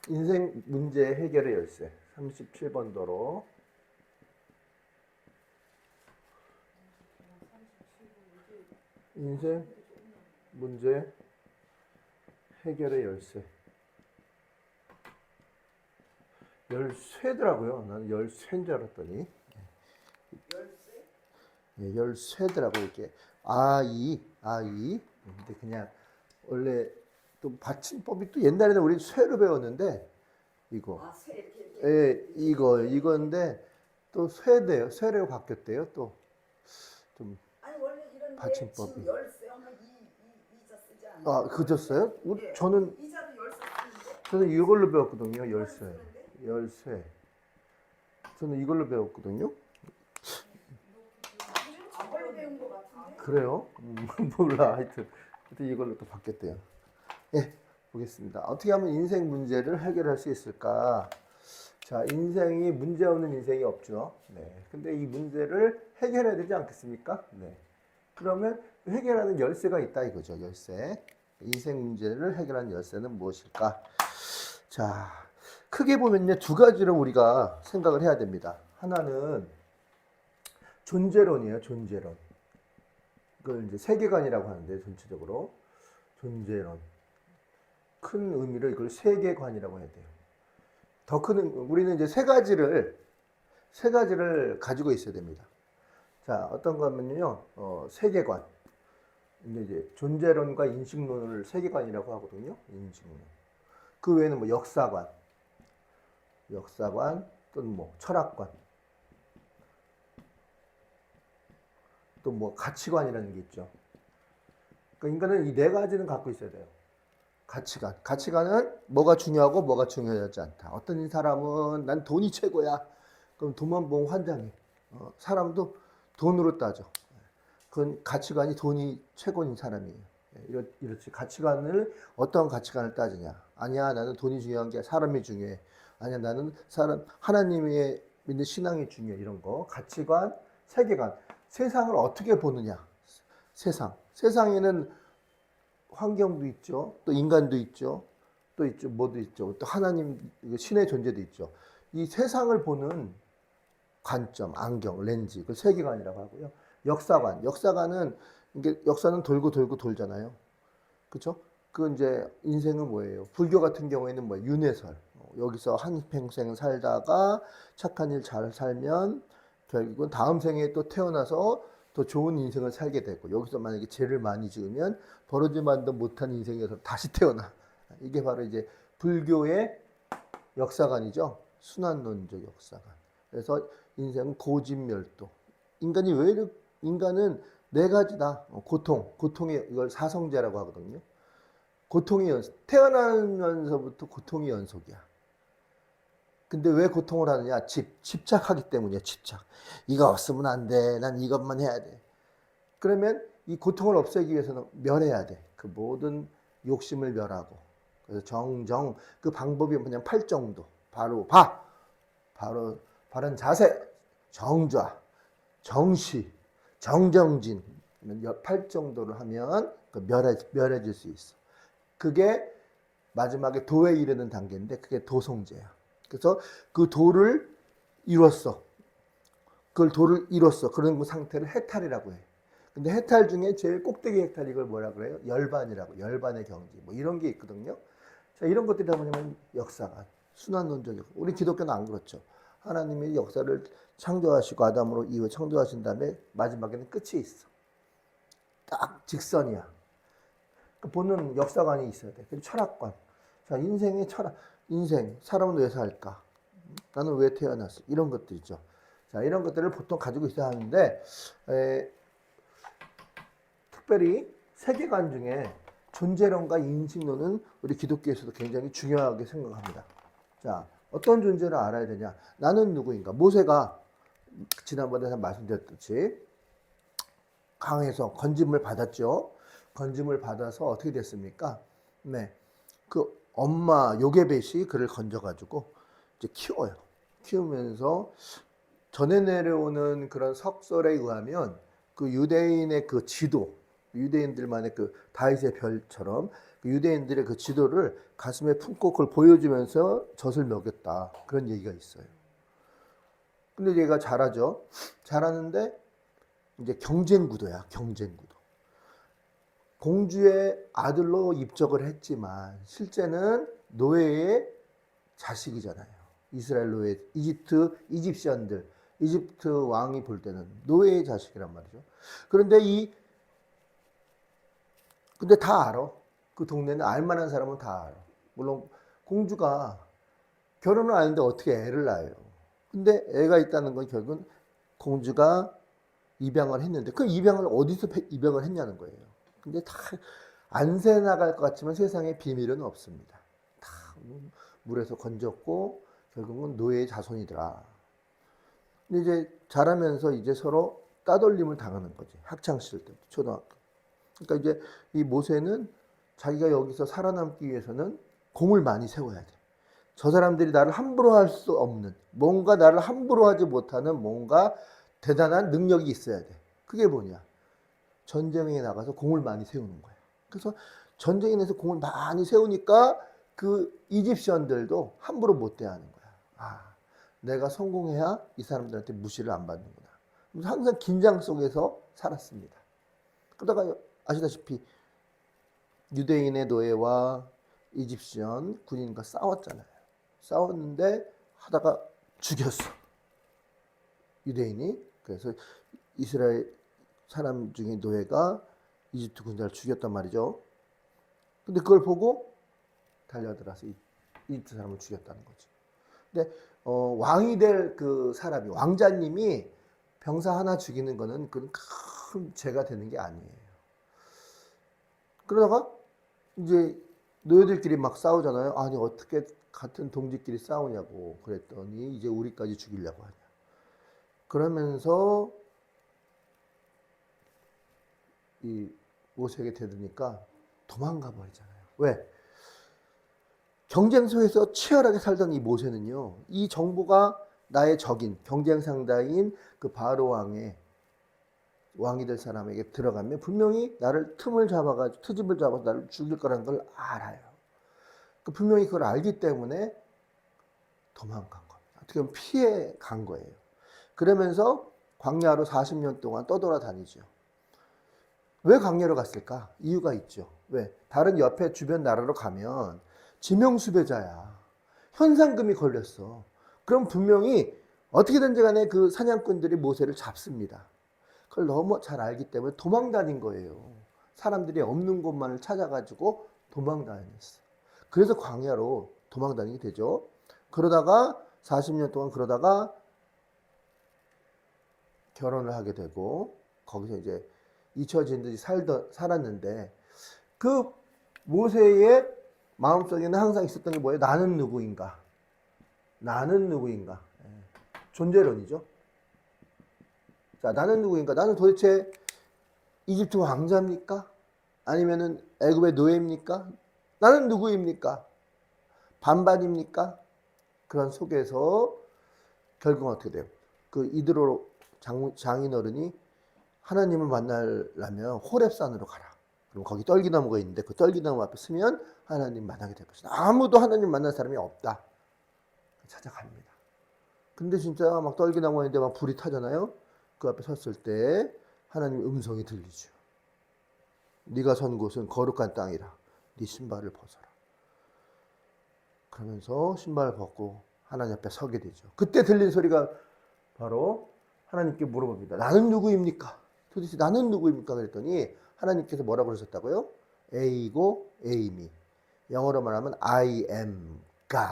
인생 문제 해결의 열쇠 37번 도로. 인생 문제 해결의 열쇠. 열쇠더라고요. 나는 열쇠인 줄 알았더니. 열쇠? 예, 열쇠더라고 이게. 아이. 근데 그냥 원래 또 받침법이 또 옛날에는 우리 쇠로 배웠는데 이거. 아, 쇠 이렇게 예, 이건데 또 쇠대요. 쇠로 바뀌었대요. 또 좀 아니 원래 이런데 받침법이. 지금 열쇠 하면 이자 쓰지 않아요? 아, 그졌어요? 예. 저는 이자도 열쇠 쓰는데 이걸로 배웠거든요. 열쇠. 쓰는데? 열쇠. 저는 이걸로 배웠거든요. 안 걸로 배운 것 같은데? 그래요? 몰라. 하여튼 이걸로 또 바뀌었대요. 예, 보겠습니다. 어떻게 하면 인생 문제를 해결할 수 있을까? 자, 인생이 문제 없는 인생이 없죠. 네. 근데 이 문제를 해결해야 되지 않겠습니까? 네. 그러면 해결하는 열쇠가 있다 이거죠. 열쇠. 인생 문제를 해결하는 열쇠는 무엇일까? 자, 크게 보면요, 두 가지로 우리가 생각을 해야 됩니다. 하나는 존재론이에요. 존재론. 그걸 이제 세계관이라고 하는데 전체적으로 존재론. 큰 의미로 이걸 세계관이라고 해야 돼요. 더 큰 우리는 이제 세 가지를 가지고 있어야 됩니다. 자, 어떤 거면요, 세계관. 이제 존재론과 인식론을 세계관이라고 하거든요. 인식론. 그 외에는 뭐 역사관, 또는 뭐 철학관, 또 뭐 가치관이라는 게 있죠. 그러니까 인간은 이 네 가지는 갖고 있어야 돼요. 가치관은 뭐가 중요하고 뭐가 중요하지 않다. 어떤 사람은 난 돈이 최고야. 그럼 돈만 보면 환장해. 사람도 돈으로 따져. 그건 가치관이 돈이 최고인 사람이에요. 이렇지. 가치관을 어떤 가치관을 따지냐. 아니야, 나는 돈이 중요한 게 사람이 중요해. 아니야, 나는 하나님의 믿는 신앙이 중요해. 이런 거. 가치관, 세계관. 세상을 어떻게 보느냐. 세상에는 환경도 있죠. 또 인간도 있죠. 뭐도 있죠. 또 하나님, 신의 존재도 있죠. 이 세상을 보는 관점, 안경, 렌즈, 그 세계관이라고 하고요. 역사관은 이게 역사는 돌고 돌고 돌잖아요. 그렇죠? 그 이제 인생은 뭐예요? 불교 같은 경우에는 뭐 윤회설. 여기서 한 평생 살다가 착한 일 잘 살면 결국은 다음 생에 또 태어나서 더 좋은 인생을 살게 되고 여기서 만약에 죄를 많이 지으면 벌어지만도 못한 인생에서 다시 태어나. 이게 바로 이제 불교의 역사관이죠. 순환론적 역사관. 그래서 인생은 고집멸도. 인간은 네 가지다. 고통의 이걸 사성제라고 하거든요. 고통의 연속. 태어나면서부터 고통의 연속이야. 근데 왜 고통을 하느냐? 집착하기 때문이야, 집착. 이거 없으면 안 돼. 난 이것만 해야 돼. 그러면 이 고통을 없애기 위해서는 멸해야 돼. 그 모든 욕심을 멸하고. 그래서 그 방법이 그냥 팔정도. 바로 바른 자세, 정좌, 정시, 정정진. 팔정도를 하면 멸해질 수 있어. 그게 마지막에 도에 이르는 단계인데 그게 도성제야. 그래서 그 도를 이뤘어. 도를 이뤘어. 그런 상태를 해탈이라고 해. 근데 해탈 중에 제일 꼭대기 해탈 이걸 뭐라 그래요? 열반이라고. 열반의 경지. 뭐 이런 게 있거든요. 자, 이런 것들이 다 뭐냐면 역사가 순환론적 역사. 우리 기독교는 안 그렇죠. 하나님이 역사를 창조하시고 아담으로 이후 창조하신 다음에 마지막에는 끝이 있어. 딱 직선이야. 보는 역사관이 있어야 돼. 철학관. 자, 인생의 철학. 사람은 왜 살까? 나는 왜 태어났어? 이런 것들이죠. 자, 이런 것들을 보통 가지고 있어야 하는데, 특별히 세계관 중에 존재론과 인식론은 우리 기독교에서도 굉장히 중요하게 생각합니다. 자, 어떤 존재를 알아야 되냐? 나는 누구인가? 모세가 지난번에 말씀드렸듯이 강에서 건짐을 받았죠. 건짐을 받아서 어떻게 됐습니까? 네, 그 엄마 요게벳이 그를 건져가지고 이제 키워요. 키우면서 전해 내려오는 그런 석설에 의하면 그 유대인의 그 지도, 유대인들만의 그 다윗의 별처럼 그 유대인들의 그 지도를 가슴에 품고 그걸 보여주면서 젖을 먹였다. 그런 얘기가 있어요. 근데 얘가 잘하죠. 잘하는데 이제 경쟁 구도야. 경쟁 구도. 공주의 아들로 입적을 했지만 실제는 노예의 자식이잖아요. 이스라엘 노예, 이집시언들, 이집트 왕이 볼 때는 노예의 자식이란 말이죠. 그런데 근데 다 알아. 그 동네는 알만한 사람은 다 알아. 물론 공주가 결혼을 안 했는데 어떻게 애를 낳아요. 근데 애가 있다는 건 결국은 공주가 입양을 했는데 그 입양을 어디서 입양을 했냐는 거예요. 근데 다 안새 나갈 것 같지만 세상에 비밀은 없습니다. 다 물에서 건졌고 결국은 노예의 자손이더라. 근데 이제 자라면서 이제 서로 따돌림을 당하는 거지. 학창 시절 때 초등학교. 그러니까 이제 이 모세는 자기가 여기서 살아남기 위해서는 공을 많이 세워야 돼. 저 사람들이 나를 함부로 할 수 없는, 뭔가 나를 함부로 하지 못하는 뭔가 대단한 능력이 있어야 돼. 그게 뭐냐? 전쟁에 나가서 공을 많이 세우는 거야. 그래서 전쟁에 내서 공을 많이 세우니까 그 이집시언들도 함부로 못 대하는 거야. 아, 내가 성공해야 이 사람들한테 무시를 안 받는구나. 그래서 항상 긴장 속에서 살았습니다. 그러다가 아시다시피 유대인의 노예와 이집시언 군인과 싸웠잖아요. 싸웠는데 하다가 죽였어. 유대인이. 그래서 이스라엘 사람 중에 노예가 이집트 군자를 죽였단 말이죠. 근데 그걸 보고 달려들어서 이집트 사람을 죽였다는 거지. 근데 왕이 될 그 사람이 왕자님이 병사 하나 죽이는 거는 그런 큰 죄가 되는 게 아니에요. 그러다가 이제 노예들끼리 막 싸우잖아요. 아니 어떻게 같은 동지끼리 싸우냐고 그랬더니 이제 우리까지 죽이려고 하냐. 그러면서 이 모세에게 대드니까 도망가 버리잖아요. 왜? 경쟁소에서 치열하게 살던 이 모세는요, 이 정보가 나의 적인 경쟁 상다인 그 바로 왕이 될 사람에게 들어가면 분명히 나를 트집을 잡아서 나를 죽일 거라는 걸 알아요. 그 분명히 그걸 알기 때문에 도망간 겁니다. 어떻게 보면 피해 간 거예요. 그러면서 광야로 40년 동안 떠돌아다니죠. 왜 광야로 갔을까? 이유가 있죠. 왜? 다른 옆에 주변 나라로 가면 지명수배자야. 현상금이 걸렸어. 그럼 분명히 어떻게든지 간에 그 사냥꾼들이 모세를 잡습니다. 그걸 너무 잘 알기 때문에 도망 다닌 거예요. 사람들이 없는 곳만을 찾아가지고 도망 다녔어. 그래서 광야로 도망 다니게 되죠. 그러다가 40년 동안 그러다가 결혼을 하게 되고 거기서 이제 잊혀진 듯이 살았는데 그 모세의 마음속에는 항상 있었던 게 뭐예요? 나는 누구인가? 나는 누구인가? 존재론이죠. 자, 나는 누구인가? 나는 도대체 이집트 왕자입니까? 아니면은 애굽의 노예입니까? 나는 누구입니까? 반반입니까? 그런 속에서 결국은 어떻게 돼요? 그 이드로 장인어른이 하나님을 만나려면 호렙산으로 가라. 그럼 거기 떨기나무가 있는데 그 떨기나무 앞에 서면 하나님 만나게 될 것이다. 아무도 하나님 만날 사람이 없다. 찾아갑니다. 근데 진짜 막 떨기나무가 있는데 막 불이 타잖아요. 그 앞에 섰을 때 하나님 음성이 들리죠. 네가 선 곳은 거룩한 땅이라. 네 신발을 벗어라. 그러면서 신발을 벗고 하나님 앞에 서게 되죠. 그때 들린 소리가 바로 하나님께 물어봅니다. 나는 누구입니까? 도대체 나는 누구입니까? 그랬더니 하나님께서 뭐라고 그러셨다고요? A고 A미. 영어로 말하면 I am God.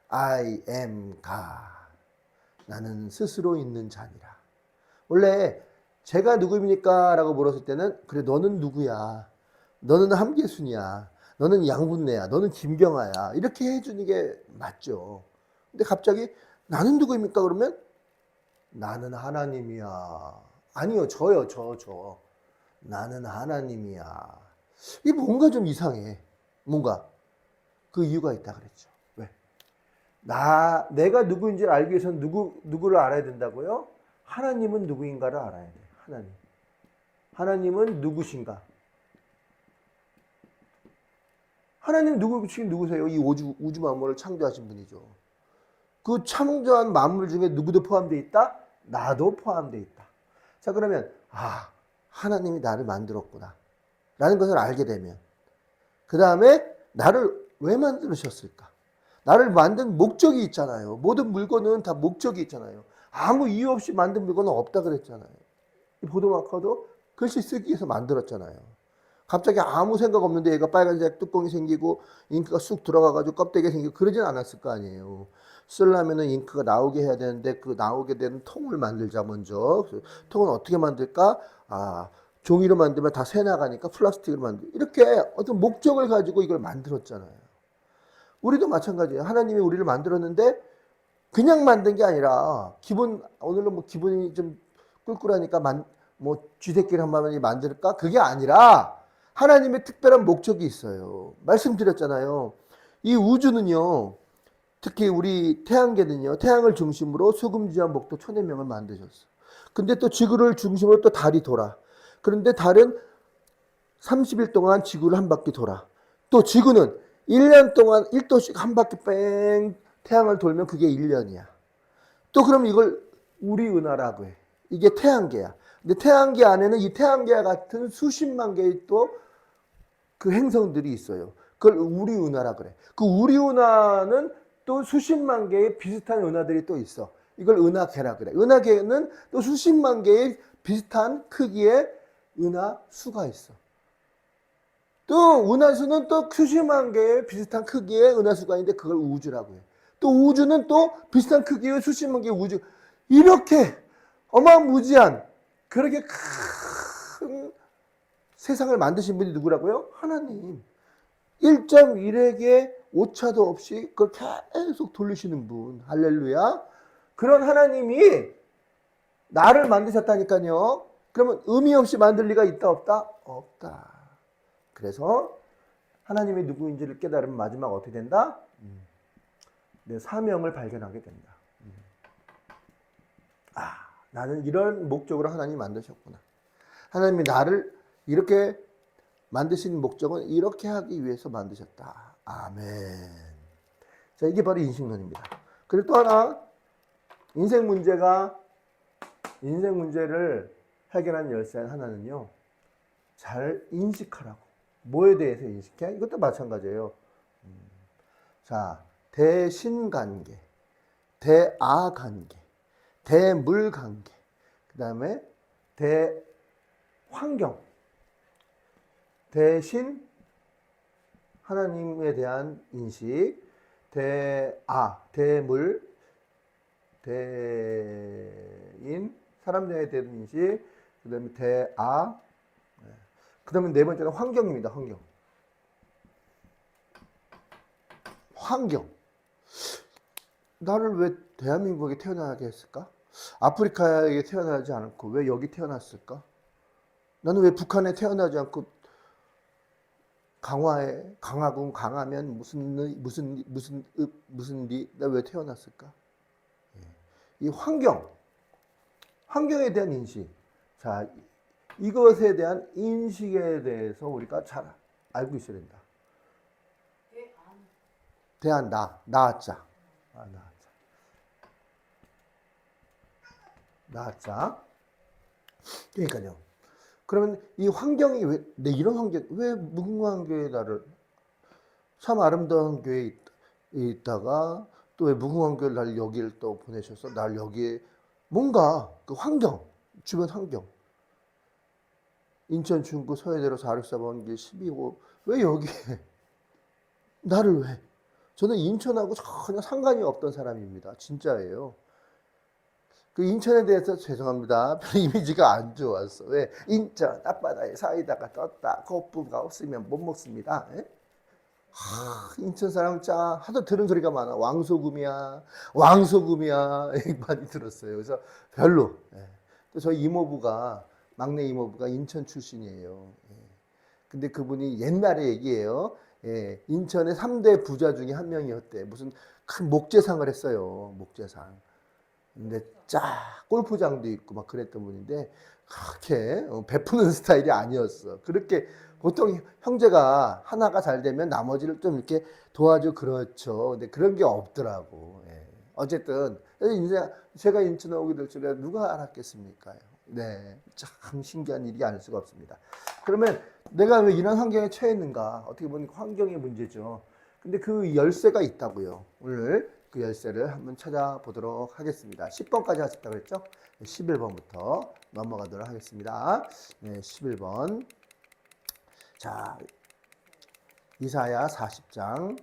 I am God. 나는 스스로 있는 자니라. 원래 제가 누구입니까? 라고 물었을 때는 그래 너는 누구야? 너는 함계순이야. 너는 양분내야. 너는 김경아야. 이렇게 해주는 게 맞죠. 근데 갑자기 나는 누구입니까? 그러면 나는 하나님이야. 아니요, 저요, 저. 나는 하나님이야. 이게 뭔가 좀 이상해. 뭔가. 그 이유가 있다 그랬죠. 왜? 내가 누구인지를 알기 위해서는 누구를 알아야 된다고요? 하나님은 누구인가를 알아야 돼. 하나님은 누구신가? 하나님 지금 누구세요? 이 우주 만물을 창조하신 분이죠. 그 창조한 만물 중에 누구도 포함되어 있다? 나도 포함되어 있다. 자, 그러면 하나님이 나를 만들었구나 라는 것을 알게 되면 그 다음에 나를 왜 만드셨을까? 나를 만든 목적이 있잖아요. 모든 물건은 다 목적이 있잖아요. 아무 이유 없이 만든 물건은 없다 그랬잖아요. 이 보도마커도 글씨 쓰기 위해서 만들었잖아요. 갑자기 아무 생각 없는데 얘가 빨간색 뚜껑이 생기고 잉크가 쑥 들어가가지고 껍데기가 생기고 그러진 않았을 거 아니에요. 쓰려면은 잉크가 나오게 해야 되는데 그 나오게 되는 통을 만들자 먼저. 통은 어떻게 만들까? 종이로 만들면 다 새 나가니까 플라스틱으로 만들. 이렇게 어떤 목적을 가지고 이걸 만들었잖아요. 우리도 마찬가지예요. 하나님이 우리를 만들었는데 그냥 만든 게 아니라 오늘은 뭐 기분이 좀 꿀꿀하니까 쥐새끼를 한 마리 만들까? 그게 아니라 하나님의 특별한 목적이 있어요. 말씀드렸잖아요. 이 우주는요, 특히 우리 태양계는요, 태양을 중심으로 수금지와 목도 천해명을 만드셨어. 근데 또 지구를 중심으로 또 달이 돌아. 그런데 달은 30일 동안 지구를 한 바퀴 돌아. 또 지구는 1년 동안 1도씩 한 바퀴 뺑 태양을 돌면 그게 1년이야. 또 그럼 이걸 우리 은하라고 해. 이게 태양계야. 근데 태양계 안에는 이 태양계와 같은 수십만 개의 또 그 행성들이 있어요. 그걸 우리 은하라 그래. 그 우리 은하는 또 수십만 개의 비슷한 은하들이 또 있어. 이걸 은하계라 그래. 은하계는 또 수십만 개의 비슷한 크기의 은하수가 있어. 또 은하수는 또 수십만 개의 비슷한 크기의 은하수가 있는데 그걸 우주라고 해. 또 우주는 또 비슷한 크기의 수십만 개의 우주. 이렇게 어마무지한 그렇게 큰 세상을 만드신 분이 누구라고요? 하나님. 1.1에게 오차도 없이 그걸 계속 돌리시는 분. 할렐루야. 그런 하나님이 나를 만드셨다니까요. 그러면 의미 없이 만들 리가 있다 없다? 없다. 그래서 하나님이 누구인지를 깨달으면 마지막 어떻게 된다? 내 사명을 발견하게 된다. 나는 이런 목적으로 하나님이 만드셨구나. 하나님이 나를 이렇게 만드신 목적은 이렇게 하기 위해서 만드셨다. 아멘. 자, 이게 바로 인식론입니다. 그리고 또 하나, 인생 문제를 해결한 열쇠 하나는요, 잘 인식하라고. 뭐에 대해서 인식해? 이것도 마찬가지예요. 자, 대신관계, 대아관계, 대물관계, 그 다음에 대환경, 대신 하나님에 대한 인식, 대물, 대인, 사람들에 대한 인식, 그 다음에 그 다음에 네 번째는 환경입니다. 환경. 나를 왜 대한민국에 태어나게 했을까? 아프리카에 태어나지 않고 왜 여기 태어났을까? 나는 왜 북한에 태어나지 않고 강화군 강하면 나 왜 태어났을까? 이 환경에 대한 인식. 자, 이것에 대한 인식에 대해서 우리가 잘 알고 있어야 된다. 나았자. 그러니까요. 그러면 이 환경이 왜 무궁화한 교회에 나를 참 아름다운 교회에 있다가 또 왜 무궁화한 교회를 날 여기를 또 보내셔서 날 여기에 뭔가 그 주변 환경. 인천 중구 서해대로 464번 길 12호 왜 여기에 나를 왜? 저는 인천하고 전혀 상관이 없던 사람입니다. 진짜예요. 그 인천에 대해서 죄송합니다. 별 이미지가 안 좋았어. 왜? 인천 앞바다에 사이다가 떴다. 거부가 없으면 못 먹습니다. 인천 사람 하도 들은 소리가 많아. 왕소금이야. 많이 들었어요. 그래서 별로. 또 저희 막내 이모부가 인천 출신이에요. 근데 그분이 옛날에 얘기예요. 인천의 3대 부자 중에 한 명이었대. 무슨 큰 목재상을 했어요. 목재상. 근데 골프장도 있고 막 그랬던 분인데 그렇게 베푸는 스타일이 아니었어. 그렇게 보통 형제가 하나가 잘 되면 나머지를 좀 이렇게 도와줘 그렇죠. 근데 그런 게 없더라고. 예. 어쨌든 이제 제가 인천에 오게 될 줄에 누가 알았겠습니까? 네, 참 신기한 일이 아닐 수가 없습니다. 그러면 내가 왜 이런 환경에 처했는가? 어떻게 보면 환경의 문제죠. 근데 그 열쇠가 있다고요. 오늘 그 열쇠를 한번 찾아보도록 하겠습니다. 10번까지 하셨다고 그랬죠? 11번부터 넘어가도록 하겠습니다. 네, 11번. 자, 이사야 40장.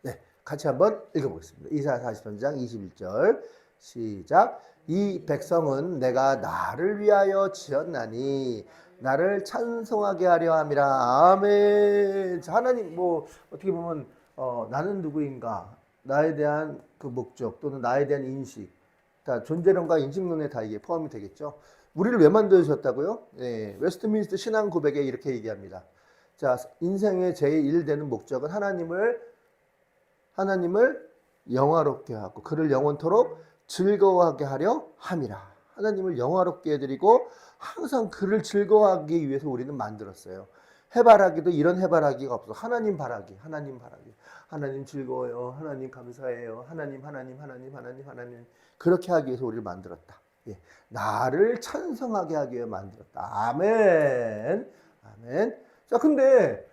네, 같이 한번 읽어보겠습니다. 이사야 40장 21절. 시작. 이 백성은 내가 나를 위하여 지었나니 나를 찬송하게 하려 함이라. 아멘. 자, 하나님 뭐 어떻게 보면 나는 누구인가, 나에 대한 그 목적 또는 나에 대한 인식, 다 존재론과 인식론에 다 이게 포함이 되겠죠. 우리를 왜 만드셨다고요? 네, 웨스트민스터 신앙 고백에 이렇게 얘기합니다. 자, 인생의 제1 되는 목적은 하나님을 영화롭게 하고 그를 영원토록 즐거워하게 하려 함이라. 하나님을 영화롭게 해드리고 항상 그를 즐거워하기 위해서 우리는 만들었어요. 해바라기도 이런 해바라기가 없어. 하나님 바라기. 하나님 즐거워요. 하나님 감사해요. 하나님. 그렇게 하기 위해서 우리를 만들었다. 예. 나를 찬송하게 하기 위해 만들었다. 아멘. 자, 근데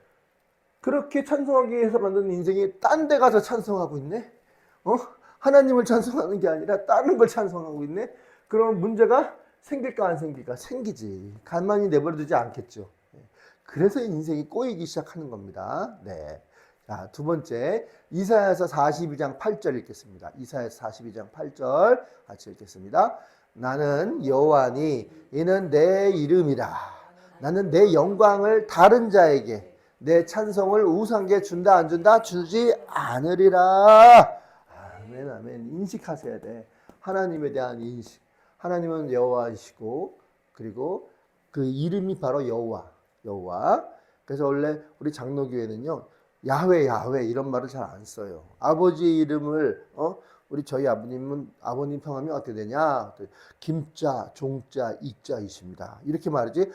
그렇게 찬송하기 위해서 만든 인생이 딴 데 가서 찬송하고 있네? 하나님을 찬송하는 게 아니라 다른 걸 찬송하고 있네? 그럼 문제가 생길까 안 생길까? 생기지. 가만히 내버려두지 않겠죠. 그래서 인생이 꼬이기 시작하는 겁니다. 네. 자, 두 번째, 이사야서 42장 8절 읽겠습니다. 이사야서 42장 8절 같이 읽겠습니다. 나는 여호와니 이는 내 이름이라. 나는 내 영광을 다른 자에게, 내 찬송을 우상에게 준다 안 준다? 주지 않으리라. 아멘. 인식하셔야 돼. 하나님에 대한 인식. 하나님은 여호와이시고 그리고 그 이름이 바로 여호와. 그래서 원래 우리 장로교회는요, 야훼 이런 말을 잘 안 써요. 아버지의 이름을 우리 저희 아버님 성함이 어떻게 되냐? 김자, 종자, 이자이십니다. 이렇게 말하지.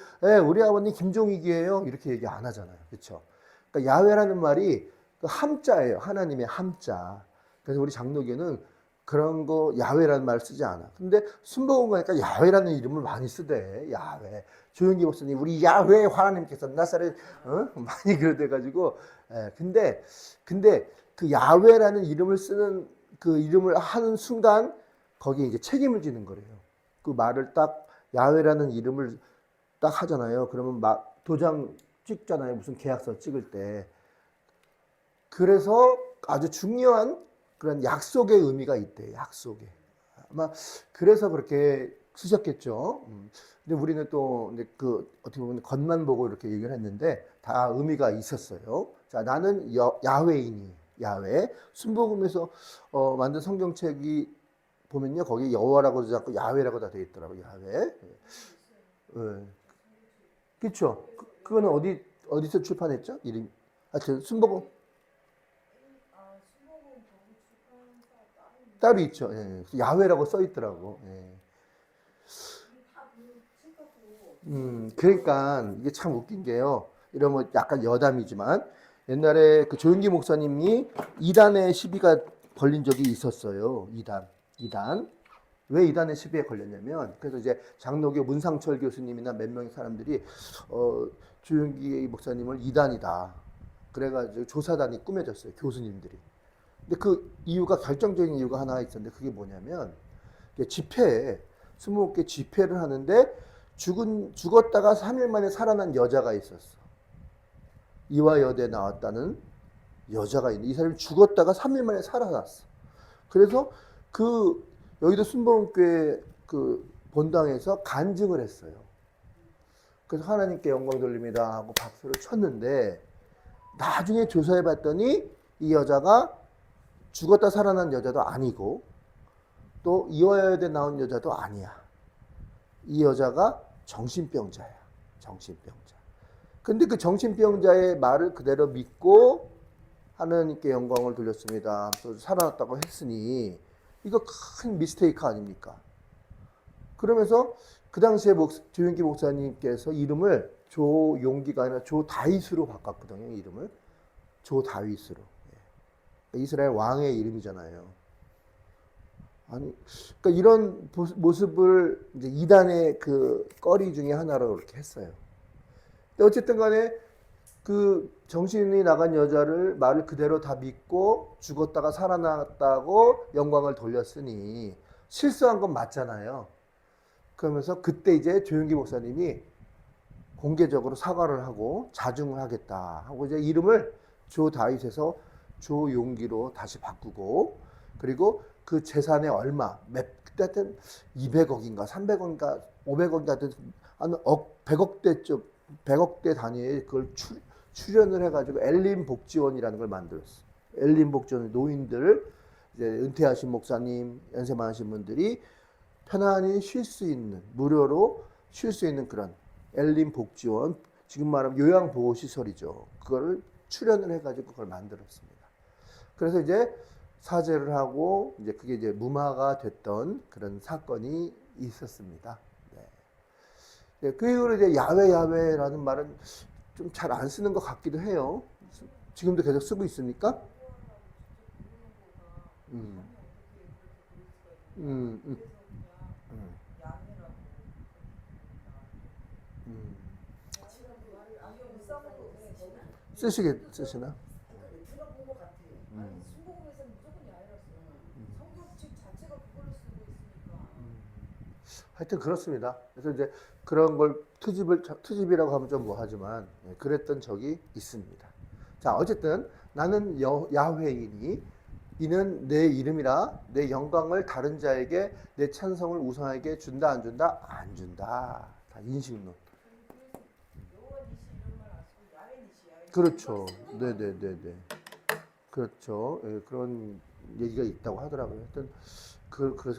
우리 아버님 김종익이에요. 이렇게 얘기 안 하잖아요. 그렇죠? 그러니까 야훼라는 말이 그 함자예요. 하나님의 함자. 그래서 우리 장로교는 그런 거 야훼라는 말 쓰지 않아. 근데 순복음 가니까 야훼라는 이름을 많이 쓰대. 야훼. 조영기 목사님, 우리 야훼 하나님께서 나사렛 많이 그러대가지고. 근데 그 야훼라는 이름을 쓰는 그 이름을 하는 순간 거기에 이제 책임을 지는 거래요. 그 말을 딱 야훼라는 이름을 딱 하잖아요. 그러면 막 도장 찍잖아요. 무슨 계약서 찍을 때. 그래서 아주 중요한 그런 약속의 의미가 있대. 약속의. 아마 그래서 그렇게 쓰셨겠죠. 근데 우리는 또 이제 그 어떻게 보면 겉만 보고 이렇게 얘기를 했는데 다 의미가 있었어요. 자, 나는 야훼이니. 야훼. 순복음에서 만든 성경책이 보면요, 거기 여호와라고도 자꾸 야훼라고 다 되어 있더라고요. 야훼. 그렇죠. 그거는 어디서 출판했죠? 이름. 하여튼 순복음 따로 있죠. 야훼라고 써 있더라고. 그러니까 이게 참 웃긴 게요. 이러면 약간 여담이지만 옛날에 그 조윤기 목사님이 이단의 시비가 걸린 적이 있었어요. 이단. 왜 이단의 시비에 걸렸냐면, 그래서 이제 장로교 문상철 교수님이나 몇 명의 사람들이 조윤기 목사님을 이단이다. 그래가지고 조사단이 꾸며졌어요. 교수님들이. 근데 그 이유가, 결정적인 이유가 하나 있었는데, 그게 뭐냐면 집회에 20개 집회를 하는데 죽었다가 3일 만에 살아난 여자가 있었어. 이화여대 나왔다는 여자가 있는데, 이 사람이 죽었다가 3일 만에 살아났어. 그래서 여기도 순복음교회 그 본당에서 간증을 했어요. 그래서 하나님께 영광 돌립니다 하고 박수를 쳤는데, 나중에 조사해 봤더니 이 여자가 죽었다 살아난 여자도 아니고 또 이화여대 나온 여자도 아니야. 이 여자가 정신병자야. 정신병자. 근데 그 정신병자의 말을 그대로 믿고 하나님께 영광을 돌렸습니다. 살아났다고 했으니 이거 큰 미스테이크 아닙니까? 그러면서 그 당시에 조윤기 목사님께서 이름을 조용기가 아니라 조다윗으로 바꿨거든요. 이름을 조다윗으로. 예. 이스라엘 왕의 이름이잖아요. 아니, 그러니까 이런 모습을 이제 이단의 그 꺼리 중에 하나로 이렇게 했어요. 근데 어쨌든 간에 그 정신이 나간 여자를 말을 그대로 다 믿고 죽었다가 살아났다고 영광을 돌렸으니 실수한 건 맞잖아요. 그러면서 그때 이제 조윤기 목사님이 공개적으로 사과를 하고 자중을 하겠다 하고 이제 이름을 조다윗에서 조용기로 다시 바꾸고 그리고 그 재산의 얼마 그때 하여튼 200억인가 300억인가 500억인가 하여튼 한 100억대 쪽 100억대 단위의 그걸 출연을 해가지고 엘린 복지원이라는 걸 만들었어. 엘린 복지원 노인들 이제 은퇴하신 목사님 연세 많으신 분들이 편안히 쉴 수 있는 무료로 쉴 수 있는 그런 엘린 복지원 지금 말하면 요양보호시설이죠. 그거를 출연을 해가지고 그걸 만들었습니다. 그래서 이제 사죄를 하고 이제 그게 이제 무마가 됐던 그런 사건이 있었습니다. 네. 그 이후로 이제 야훼라는 말은 좀 잘 안 쓰는 것 같기도 해요. 지금도 계속 쓰고 있습니까? 음. 음, 음, 음, 음. 쓰시나? 들어본 것 같아. 아니 순복음에서는 무조건 야외라서 성경 자체가 그걸로 쓰고 있으니까. 하여튼 그렇습니다. 그래서 이제 그런 걸 투집이라고 하면 좀 뭐하지만 그랬던 적이 있습니다. 자, 어쨌든 나는 야훼이니 이는 내 이름이라 내 영광을 다른 자에게 내 찬성을 우상에게 준다 안 준다? 안 준다. 다 인식론. 그렇죠. 네네네네. 그렇죠. 예, 그런 얘기가 있다고 하더라고요. 하여튼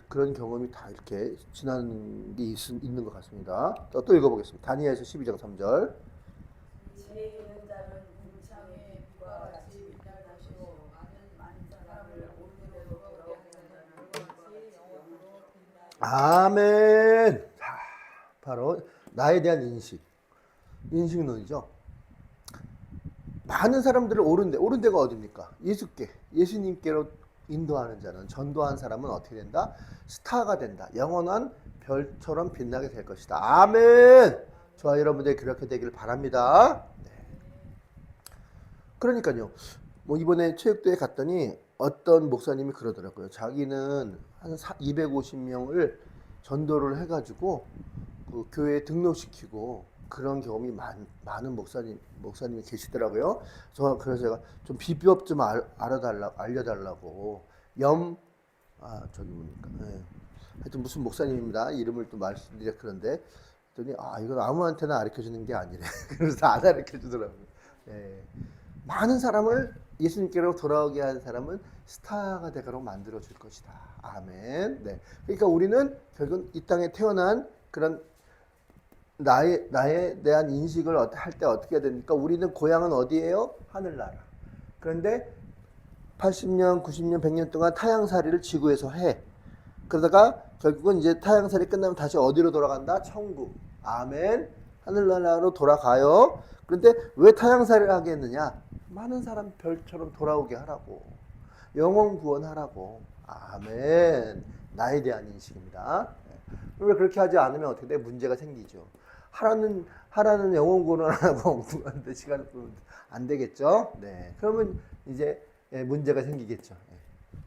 그런 경험이 다 이렇게 지난 게 있는 것 같습니다. 또 읽어보겠습니다. 다니엘서 12장 3절. 지혜 있는 자는 궁창의 빛과 같이 빛날 것이요 많은 사람을 옳은 대로 돌아오게 하는 자는 영원으로 빛날 아멘. 자, 바로 나에 대한 인식론이죠. 많은 사람들을 옳은 데가 어딥니까? 예수님께로 인도하는 자는 전도한 사람은 어떻게 된다? 스타가 된다. 영원한 별처럼 빛나게 될 것이다. 아멘. 저와 여러분들이 그렇게 되기를 바랍니다. 네. 그러니까요. 뭐 이번에 체육대회 갔더니 어떤 목사님이 그러더라고요. 자기는 한 250명을 전도를 해가지고 그 교회에 등록시키고 그런 경험이 많은 목사님이 계시더라고요. 그래서 제가 좀 비법 좀 알려달라고 저기 뭡니까? 네. 하여튼 무슨 목사님입니다. 이름을 또 말씀드려 그런데 그랬더니 이건 아무한테나 가르쳐 주는 게 아니래. 그래서 안 가르쳐 주더라고요. 네. 많은 사람을 예수님께로 돌아오게 한 사람은 스타가 되도록 만들어 줄 것이다. 아멘. 네. 그러니까 우리는 결국 이 땅에 태어난 그런 나에 대한 인식을 할 때 어떻게 해야 됩니까? 우리는 고향은 어디예요? 하늘나라. 그런데 80년, 90년, 100년 동안 타향살이를 지구에서 해. 그러다가 결국은 이제 타향살이 끝나면 다시 어디로 돌아간다? 천국. 아멘. 하늘나라로 돌아가요. 그런데 왜 타향살이를 하게 했느냐? 많은 사람 별처럼 돌아오게 하라고. 영혼 구원하라고. 아멘. 나에 대한 인식입니다. 왜 그렇게 하지 않으면 어떻게 돼? 문제가 생기죠. 하라는 영혼 구원을 하고 엉뚱한데 시간을 끌면 안 되겠죠? 네. 그러면 이제 문제가 생기겠죠.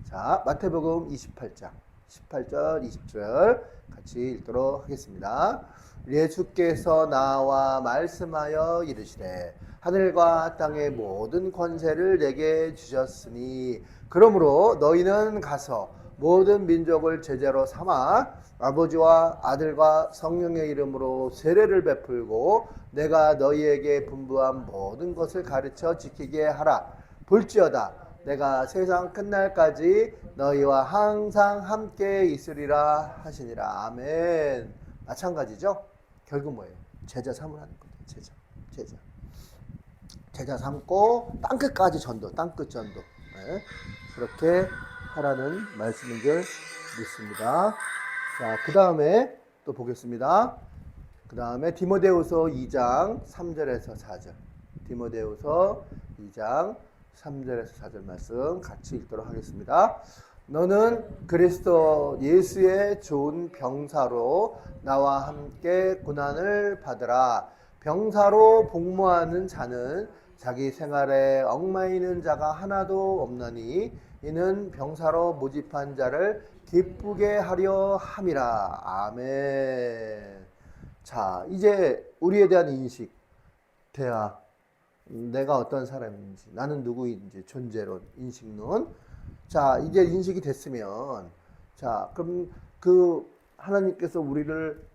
자, 마태복음 28장 18절 20절 같이 읽도록 하겠습니다. 예수께서 나와 말씀하여 이르시되 하늘과 땅의 모든 권세를 내게 주셨으니 그러므로 너희는 가서 모든 민족을 제자로 삼아 아버지와 아들과 성령의 이름으로 세례를 베풀고 내가 너희에게 분부한 모든 것을 가르쳐 지키게 하라. 볼지어다 내가 세상 끝날까지 너희와 항상 함께 있으리라 하시니라. 아멘. 마찬가지죠. 결국 뭐예요? 제자 삼으라는 거예요. 제자 삼고 땅끝까지 전도, 땅끝 전도. 네. 그렇게 하라는 말씀인 줄 믿습니다. 자, 그 다음에 또 보겠습니다. 그 다음에 디모데후서 2장 3절에서 4절. 디모데후서 2장 3절에서 4절 말씀 같이 읽도록 하겠습니다. 너는 그리스도 예수의 좋은 병사로 나와 함께 고난을 받으라. 병사로 복무하는 자는 자기 생활에 얽매이는 자가 하나도 없나니 이는 병사로 모집한 자를 기쁘게 하려 함이라. 아멘. 자, 이제 우리에 대한 인식, 대화, 내가 어떤 사람인지, 나는 누구인지, 존재론, 인식론. 자, 이제 인식이 됐으면, 자, 그럼 그 하나님께서 우리를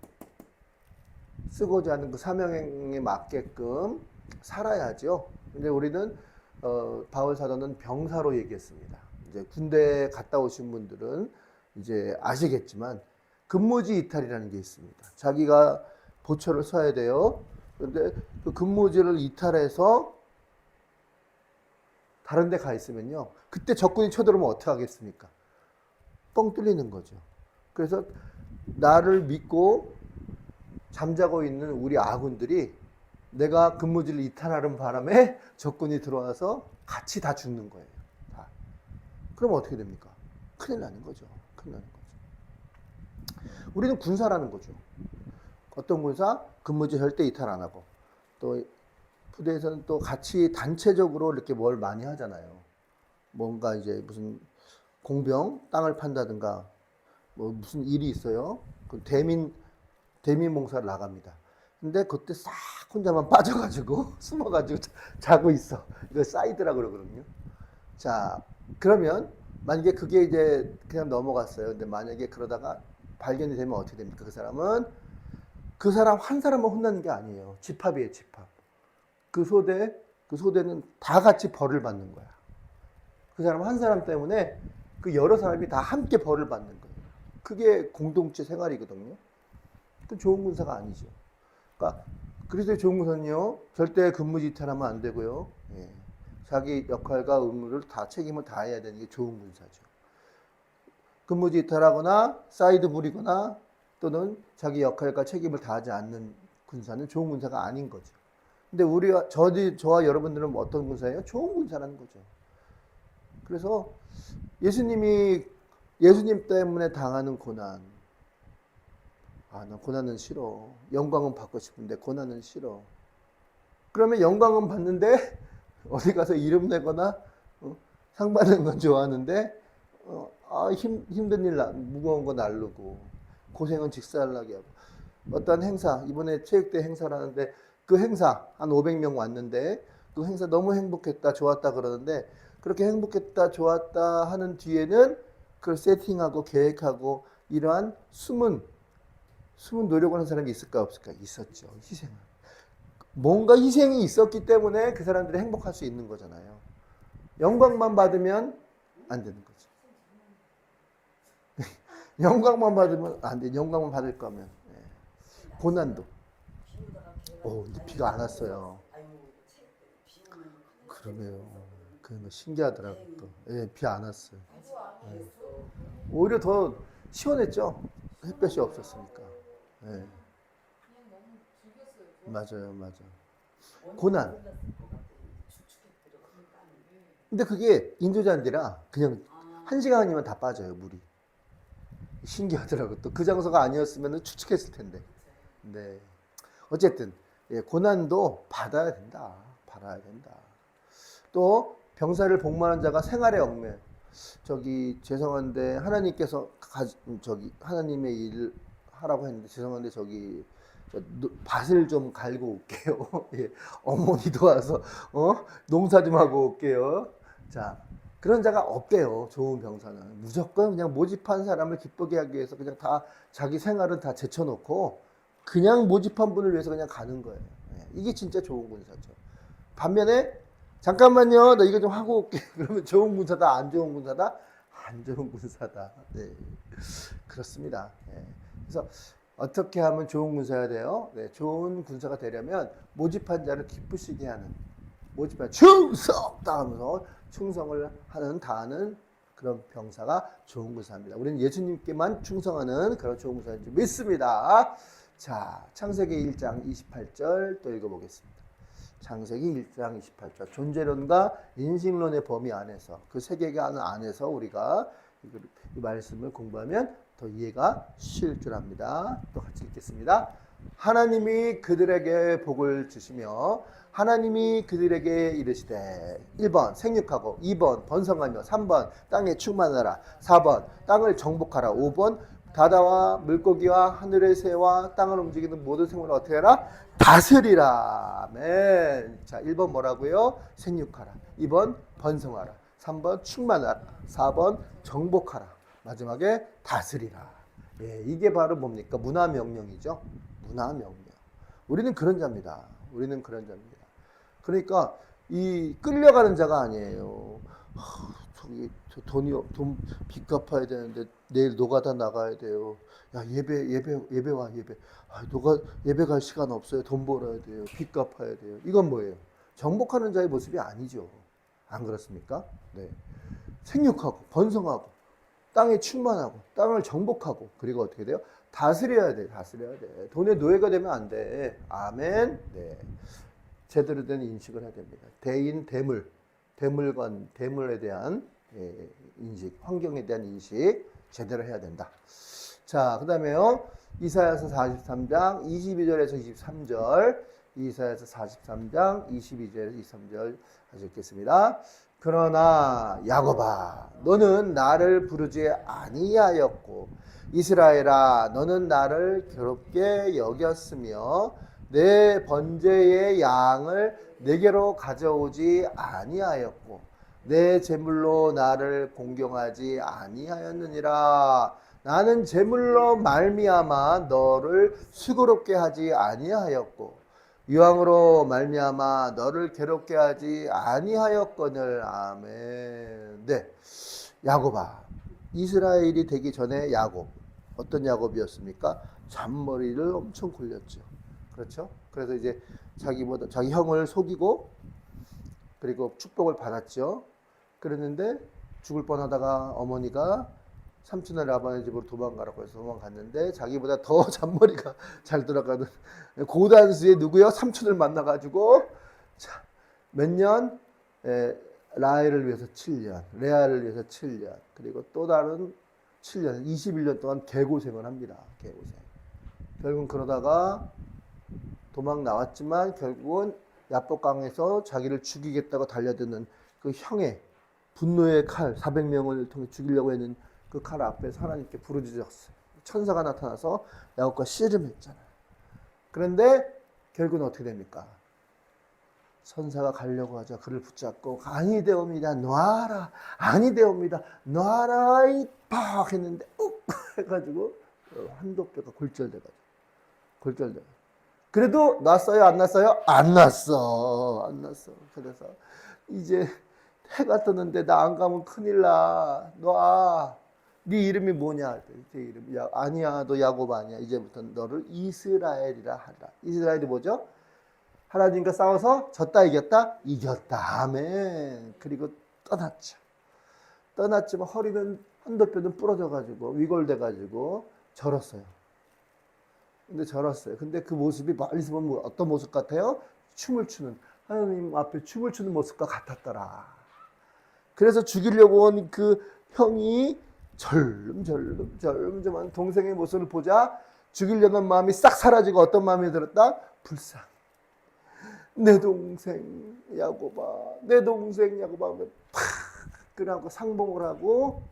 쓰고자 하는 그 사명에 맞게끔 살아야죠. 근데 우리는 바울 사도는 병사로 얘기했습니다. 이제 군대 갔다 오신 분들은 이제 아시겠지만 근무지 이탈이라는 게 있습니다. 자기가 보초를 서야 돼요. 그런데 그 근무지를 이탈해서 다른 데 가 있으면요. 그때 적군이 쳐들어오면 어떻게 하겠습니까? 뻥 뚫리는 거죠. 그래서 나를 믿고 잠자고 있는 우리 아군들이 내가 근무지를 이탈하는 바람에 적군이 들어와서 같이 다 죽는 거예요. 다. 그럼 어떻게 됩니까? 큰일 나는 거죠. 큰일 나는 거죠. 우리는 군사라는 거죠. 어떤 군사? 근무지 절대 이탈 안 하고, 또 부대에서는 또 같이 단체적으로 이렇게 뭘 많이 하잖아요. 뭔가 이제 무슨 공병 땅을 판다든가 뭐 무슨 일이 있어요. 그 대민 봉사를 나갑니다. 근데 그때 싹 혼자만 빠져가지고 숨어가지고 자고 있어. 이거 사이드라고 그러거든요. 자, 그러면 만약에 그게 이제 그냥 넘어갔어요. 근데 만약에 그러다가 발견이 되면 어떻게 됩니까? 그 사람 한 사람만 혼나는 게 아니에요. 집합이에요, 집합. 그 소대는 다 같이 벌을 받는 거야. 그 사람 한 사람 때문에 그 여러 사람이 다 함께 벌을 받는 거예요. 그게 공동체 생활이거든요. 그 좋은 군사가 아니죠. 그러니까 그리스도의 좋은 군사는요, 절대 근무지 이탈하면 안 되고요. 예. 자기 역할과 의무를 다 책임을 다해야 되는 게 좋은 군사죠. 근무지 이탈하거나 사이드 부리거나 또는 자기 역할과 책임을 다하지 않는 군사는 좋은 군사가 아닌 거죠. 근데 저와 여러분들은 어떤 군사예요? 좋은 군사라는 거죠. 그래서 예수님 때문에 당하는 고난, 나 고난은 싫어. 영광은 받고 싶은데 고난은 싫어. 그러면 영광은 받는데 어디 가서 이름 내거나 상 받는 건 좋아하는데 힘든 일 무거운 거 나르고 고생은 직사하게 하고 어떤 행사, 이번에 체육대 행사를 하는데 그 행사 한 500명 왔는데 그 행사 너무 행복했다 좋았다 그러는데 그렇게 행복했다 좋았다 하는 뒤에는 그걸 세팅하고 계획하고 이러한 숨은 노력을 하는 사람이 있을까 없을까? 있었죠. 희생. 뭔가 희생이 있었기 때문에 그 사람들이 행복할 수 있는 거잖아요. 영광만 받으면 안 되는 거죠. 영광만 받으면 안 돼. 영광만 받을 거면. 고난도. 근데 비가 안 왔어요. 그러네요. 그 신기하더라고요. 또. 비 안 왔어요. 오히려 더 시원했죠. 햇볕이 없었으니까. 맞아요. 고난. 근데 그게 인조잔디라 그냥 1시간이면 다 빠져요, 물이. 신기하더라고요. 또 그 장소가 아니었으면 축축했을 텐데. 네. 어쨌든, 고난도 받아야 된다. 또, 병사를 복무하는 자가 생활에 얽매. 죄송한데, 하나님께서, 하나님의 일 하라고 했는데, 죄송한데, 밭을 좀 갈고 올게요. 어머니도 와서, 농사 좀 하고 올게요. 자, 그런 자가 없대요. 좋은 병사는. 무조건 그냥 모집한 사람을 기쁘게 하기 위해서 그냥 다 자기 생활은 다 제쳐놓고 그냥 모집한 분을 위해서 그냥 가는 거예요. 이게 진짜 좋은 군사죠. 반면에 잠깐만요. 나 이거 좀 하고 올게. 그러면 좋은 군사다. 안 좋은 군사다. 안 좋은 군사다. 네. 그렇습니다. 그래서 어떻게 하면 좋은 군사가 돼요? 좋은 군사가 되려면 모집한 자를 기쁘시게 하는 충성! 하면서 충성을 다하는 그런 병사가 좋은 군사입니다. 우리는 예수님께만 충성하는 그런 좋은 군사인 줄 믿습니다. 자, 창세기 1장 28절 또 읽어보겠습니다. 창세기 1장 28절. 존재론과 인식론의 범위 안에서, 그 세계관 안에서 우리가 이 말씀을 공부하면 더 이해가 쉬울 줄 압니다. 또 같이 읽겠습니다. 하나님이 그들에게 복을 주시며 하나님이 그들에게 이르시되 1번 생육하고 2번 번성하며 3번 땅에 충만하라 4번 땅을 정복하라 5번 바다와 물고기와 하늘의 새와 땅을 움직이는 모든 생물을 어떻게 해라? 다스리라. 아멘. 자, 1번 뭐라고요? 생육하라. 2번 번성하라. 3번 충만하라. 4번 정복하라. 마지막에 다스리라. 예, 이게 바로 뭡니까? 문화명령이죠. 문화명령. 우리는 그런 자입니다. 우리는 그런 자입니다. 그러니까 이 끌려가는 자가 아니에요. 저기 돈 빚 갚아야 되는데 내일 노가다 나가야 돼요. 야, 예배 와, 예배. 예배 갈 시간 없어요. 돈 벌어야 돼요. 빚 갚아야 돼요. 이건 뭐예요? 정복하는 자의 모습이 아니죠. 안 그렇습니까? 네. 생육하고 번성하고 땅에 충만하고 땅을 정복하고 그리고 어떻게 돼요? 다스려야 돼. 다스려야 돼. 돈의 노예가 되면 안 돼. 아멘. 네. 제대로 된 인식을 해야 됩니다. 대인, 대물, 대물관, 대물에 대한 인식, 환경에 대한 인식 제대로 해야 된다. 자, 그 다음에요. 이사야서 43장 22절에서 23절, 이사야서 43장 22절에서 23절 다시 읽겠습니다. 그러나 야곱아 너는 나를 부르지 아니하였고 이스라엘아 너는 나를 괴롭게 여겼으며 내 번제의 양을 내게로 가져오지 아니하였고 내 제물로 나를 공경하지 아니하였느니라. 나는 제물로 말미암아 너를 수고롭게 하지 아니하였고 유황으로 말미암아 너를 괴롭게 하지 아니하였거늘. 아멘. 네, 야곱아. 이스라엘이 되기 전에 야곱. 어떤 야곱이었습니까? 잔머리를 엄청 굴렸죠. 그렇죠? 그래서 이제 자기 형을 속이고 그리고 축복을 받았죠. 그랬는데 죽을 뻔하다가 어머니가 삼촌의 라반의 집으로 도망가라고 해서 도망갔는데 자기보다 더 잔머리가 잘 들어가는 고단수의 누구요? 삼촌을 만나가지고 몇 년? 라헬을 위해서 7년, 레아를 위해서 7년, 그리고 또 다른 7년, 21년 동안 개고생을 합니다. 개고생. 결국은 그러다가 도망 나왔지만 결국은 야복강에서 자기를 죽이겠다고 달려드는 그 형의 분노의 칼, 400명을 통해 죽이려고 했는 그 칼 앞에서 하나님께 부르짖었어요. 천사가 나타나서 야곱과 씨름했잖아요. 그런데 결국은 어떻게 됩니까? 천사가 가려고 하자 그를 붙잡고 아니되옵니다. 놔라. 아니되옵니다. 놔라. 팍 했는데 욱 해가지고 한도뼈가 골절돼가지고 그래도 났어요? 안 났어요? 안 났어. 그래서 이제 해가 뜨는데 나 안 가면 큰일 나. 놔. 네 이름이 뭐냐? 제 이름 아니야. 너 야곱 아니야. 이제부터 너를 이스라엘이라 하라. 이스라엘이 뭐죠? 하나님과 싸워서 졌다 이겼다? 이겼다. 아멘. 그리고 떠났죠. 떠났지만 허리는 한도뼈는 부러져가지고 위골돼가지고 절었어요. 근데 그 모습이 멀리서 보면 어떤 모습 같아요? 춤을 추는 하나님 앞에 춤을 추는 모습과 같았더라. 그래서 죽이려고 온 그 형이 절름절름한 동생의 모습을 보자 죽이려는 마음이 싹 사라지고 어떤 마음이 들었다? 불쌍. 내 동생 야곱아, 내 동생 야곱아 하면 팍 그러고 상봉을 하고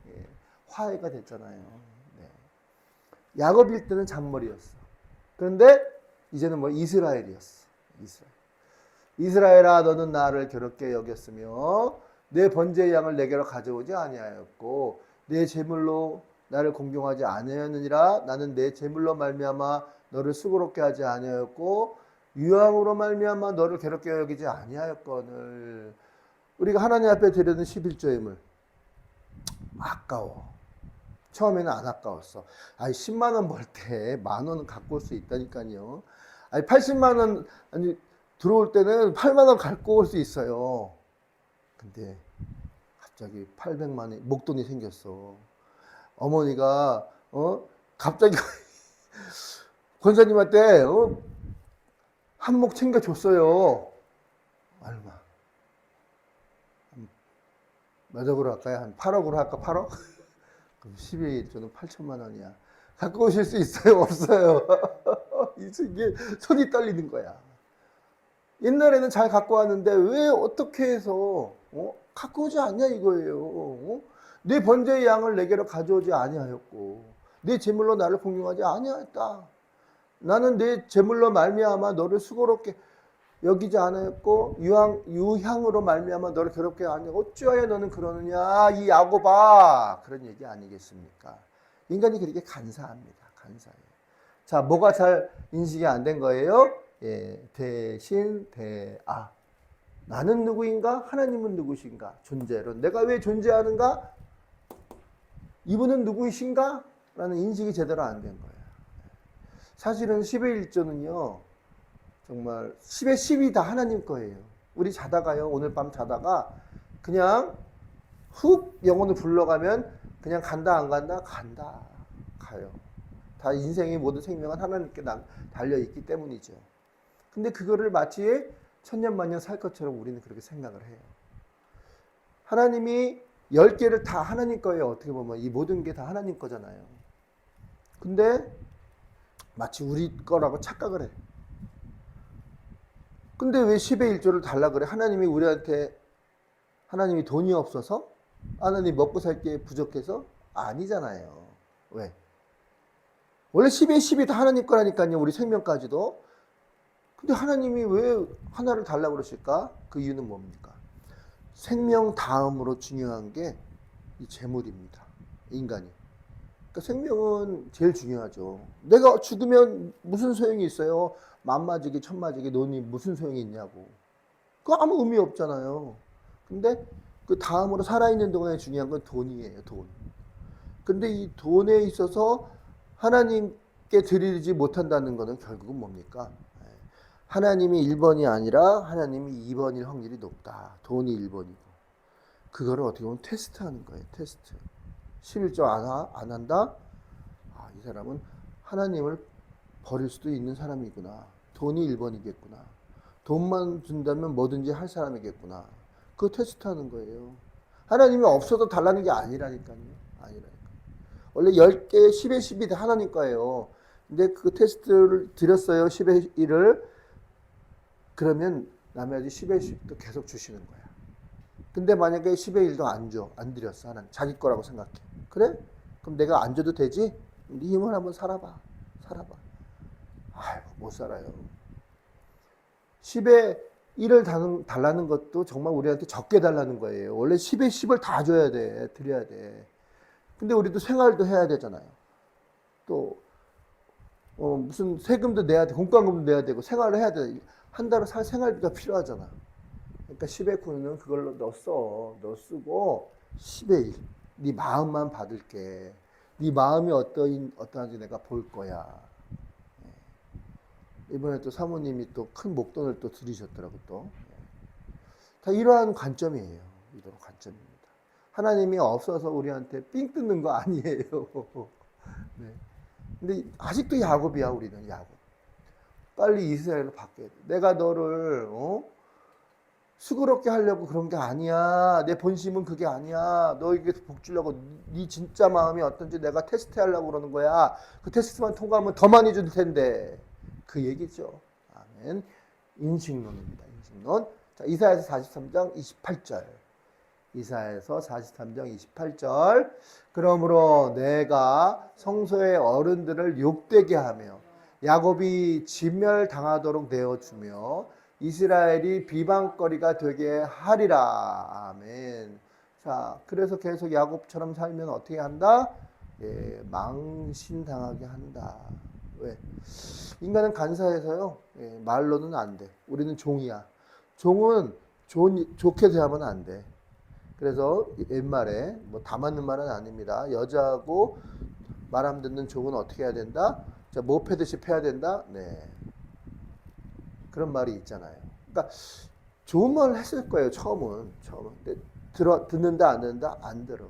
화해가 됐잖아요. 네. 야곱일 때는 잔머리였어. 그런데 이제는 뭐 이스라엘이었어. 이스라엘아 너는 나를 괴롭게 여겼으며 내 번제의 양을 내게로 가져오지 아니하였고 내 제물로 나를 공경하지 아니하였느니라. 나는 내 제물로 말미암아 너를 수고롭게 하지 아니하였고 유황으로 말미암아 너를 괴롭게 여기지 아니하였거늘. 우리가 하나님 앞에 드리는 11조의 아까워. 처음에는 안 아까웠어. 10만 원 벌 때 만 원은 갖고 올 수 있다니까요. 80만 원 들어올 때는 8만 원 갖고 올 수 있어요. 근데 갑자기 800만 원 목돈이 생겼어. 어머니가 갑자기 권사님한테 한몫 챙겨줬어요. 얼마? 몇 억으로 할까요? 한 8억으로 할까? 8억? 그럼 12조는 8천만 원이야. 갖고 오실 수 있어요? 없어요? 이게 손이 떨리는 거야. 옛날에는 잘 갖고 왔는데 왜 어떻게 해서 갖고 오지 않냐 이거예요. 내 번제의 양을 내게로 가져오지 아니하였고 내 제물로 나를 공경하지 아니하였다. 나는 내 제물로 말미암아 너를 수고롭게 여기지 않았고 유향으로 말미암아 너를 괴롭게 하니 어찌하여 너는 그러느냐 이 야곱아 그런 얘기 아니겠습니까? 인간이 그렇게 간사합니다. 간사해요. 자, 뭐가 잘 인식이 안 된 거예요? 예, 대신 대아 나는 누구인가? 하나님은 누구신가? 존재론 내가 왜 존재하는가? 이분은 누구이신가? 라는 인식이 제대로 안 된 거예요. 사실은 10의 1조는요 정말 10의 10이 다 하나님 거예요. 우리 자다가요 오늘 밤 자다가 그냥 훅 영혼을 불러가면 그냥 간다 안 간다? 간다 가요. 다 인생의 모든 생명은 하나님께 달려있기 때문이죠. 근데 그거를 마치 천년만년 살 것처럼 우리는 그렇게 생각을 해요. 하나님이 10개를 다 하나님 거예요. 어떻게 보면 이 모든 게 다 하나님 거잖아요. 근데 마치 우리 거라고 착각을 해. 근데 왜 10의 1조를 달라 그래? 하나님이 우리한테 하나님이 돈이 없어서? 하나님 먹고 살 게 부족해서? 아니잖아요. 왜? 원래 10의 10이 다 하나님 거라니까요. 우리 생명까지도. 근데 하나님이 왜 하나를 달라고 그러실까? 그 이유는 뭡니까? 생명 다음으로 중요한 게 이 재물입니다. 인간이. 그러니까 생명은 제일 중요하죠. 내가 죽으면 무슨 소용이 있어요? 만마지기 천마지기 논이 무슨 소용이 있냐고. 그거 아무 의미 없잖아요. 근데 그 다음으로 살아있는 동안에 중요한 건 돈이에요. 돈. 근데 이 돈에 있어서 하나님께 드리지 못한다는 것은 결국은 뭡니까? 하나님이 1번이 아니라 하나님이 2번일 확률이 높다. 돈이 1번이고. 그거를 어떻게 보면 테스트하는 거예요. 테스트. 11조 안 한다? 아, 이 사람은 하나님을 버릴 수도 있는 사람이구나. 돈이 1번이겠구나. 돈만 준다면 뭐든지 할 사람이겠구나. 그거 테스트하는 거예요. 하나님이 없어도 달라는 게 아니라니까요. 아니라니까. 원래 10개, 10의 10이 다 하나님 거예요. 근데 그 테스트를 드렸어요. 10의 1을. 그러면 나머지 10의 10도 계속 주시는 거야. 근데 만약에 10의 1도 안 줘. 안 드렸어. 하나님. 자기 거라고 생각해. 그래? 그럼 내가 안 줘도 되지? 네 힘을 한번 살아봐. 살아봐. 아이고, 못 살아요. 10의 1을 달라는 것도 정말 우리한테 적게 달라는 거예요. 원래 10의 10을 다 줘야 돼. 드려야 돼. 근데 우리도 생활도 해야 되잖아요. 또 무슨 세금도 내야 돼. 공과금도 내야 되고 생활을 해야 돼. 한 달에 살 생활비가 필요하잖아. 그러니까 10의 9는 그걸로 너 쓰고 10의 1. 네 마음만 받을게. 네 마음이 어떠한지 내가 볼 거야. 이번에 또 사모님이 또 큰 목돈을 또 들이셨더라고 또. 다 이러한 관점이에요. 이런 관점입니다. 하나님이 없어서 우리한테 삥 뜯는 거 아니에요. 네. 근데 아직도 야곱이야 우리는 야곱. 빨리 이스라엘로 바뀌어야 돼. 내가 너를 수고롭게 하려고 그런 게 아니야. 내 본심은 그게 아니야. 너에게 복 주려고 네 진짜 마음이 어떤지 내가 테스트하려고 그러는 거야. 그 테스트만 통과하면 더 많이 줄 텐데. 그 얘기죠. 아멘. 인식론입니다. 인식론. 자, 이사야서 43장 28절. 이사야서 43장 28절. 그러므로 내가 성소의 어른들을 욕되게 하며 야곱이 진멸당하도록 내어주며 이스라엘이 비방거리가 되게 하리라. 아멘. 자, 그래서 계속 야곱처럼 살면 어떻게 한다? 예, 망신당하게 한다. 왜? 인간은 간사해서요. 예, 말로는 안 돼. 우리는 종이야. 종은 좋게 대하면 안 돼. 그래서 옛말에 다 맞는 말은 아닙니다. 여자하고 말 안 듣는 종은 어떻게 해야 된다? 자, 뭐 패듯이 패야 된다? 네. 그런 말이 있잖아요. 그러니까 좋은 말을 했을 거예요. 처음은. 근데 듣는다 안 듣는다? 안 들어.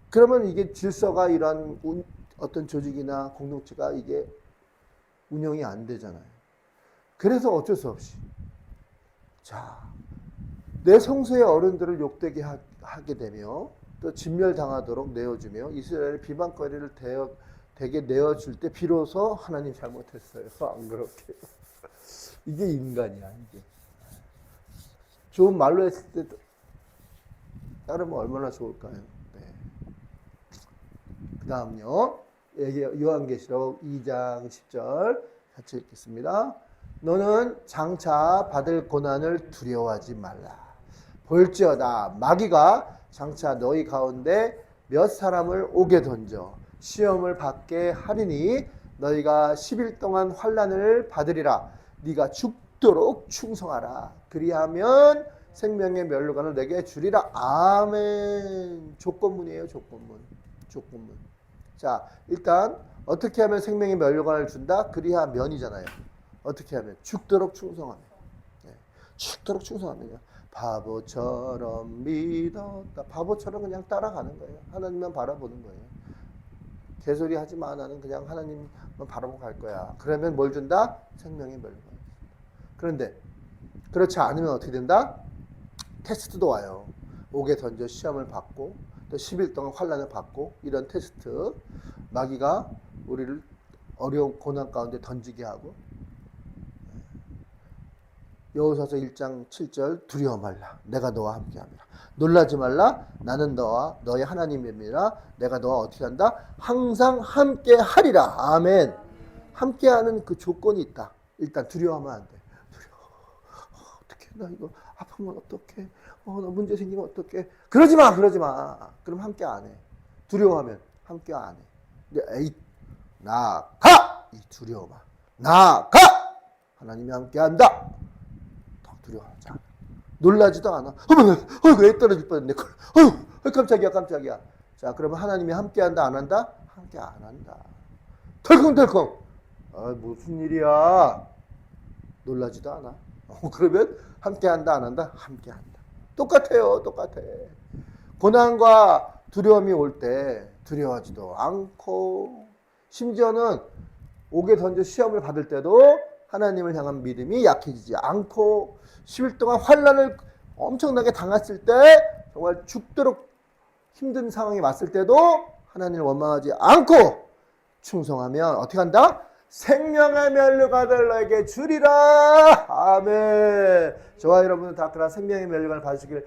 그러면 이게 질서가 이런 어떤 조직이나 공동체가 이게 운영이 안 되잖아요. 그래서 어쩔 수 없이 자, 내 성소의 어른들을 욕되게 하게 되며 또 진멸당하도록 내어주며 이스라엘의 비방거리를 되게 내어줄 때 비로소 하나님 잘못했어요. 안 그렇게. 이게 인간이야. 이게. 좋은 말로 했을 때 따르면 얼마나 좋을까요? 네. 그 다음요. 요한계시록 2장 10절 같이 읽겠습니다. 너는 장차 받을 고난을 두려워하지 말라. 볼지어다 마귀가 장차 너희 가운데 몇 사람을 오게 던져 시험을 받게 하리니 너희가 10일 동안 환난을 받으리라. 네가 죽도록 충성하라. 그리하면 생명의 면류관을 내게 주리라. 아멘. 조건문이에요. 조건문. 자, 일단 어떻게 하면 생명의 면류관을 준다? 그리하면이잖아요. 어떻게 하면? 죽도록 충성하면. 네. 죽도록 충성하면. 바보처럼 믿었다. 바보처럼 그냥 따라가는 거예요. 하나님만 바라보는 거예요. 개소리 하지 마. 나는 그냥 하나님만 바라보고 갈 거야. 그러면 뭘 준다? 생명의 면류관. 그런데 그렇지 않으면 어떻게 된다? 테스트도 와요. 옥에 던져 시험을 받고 또 10일 동안 환난을 받고 이런 테스트. 마귀가 우리를 어려운 고난 가운데 던지게 하고 여호수아서 1장 7절 두려워 말라. 내가 너와 함께함이라. 놀라지 말라. 나는 너와 너의 하나님입니다. 내가 너와 어떻게 한다? 항상 함께하리라. 아멘. 함께하는 그 조건이 있다. 일단 두려워하면 안 돼. 어떡해. 나 이거 아프면 어떡해. 나 문제 생기면 어떡해. 그러지 마. 그럼 함께 안 해. 두려워하면 함께 안 해. 근데 에이 나가. 이 두려워마. 나가. 하나님이 함께한다. 더 두려워하지 않아. 놀라지도 않아. 왜 떨어질 뻔했네. 깜짝이야. 자, 그러면 하나님이 함께한다 안 한다? 함께 안 한다. 덜컹덜컹. 무슨 일이야. 놀라지도 않아. 그러면 함께한다 안 한다? 함께한다. 똑같아요. 고난과 두려움이 올 때 두려워하지도 않고 심지어는 옥에 던져 시험을 받을 때도 하나님을 향한 믿음이 약해지지 않고 10일 동안 환난을 엄청나게 당했을 때 정말 죽도록 힘든 상황이 왔을 때도 하나님을 원망하지 않고 충성하면 어떻게 한다? 생명의 면류관을 너에게 주리라. 아멘. 저와 여러분은 다 그런 생명의 면류관을 받으시길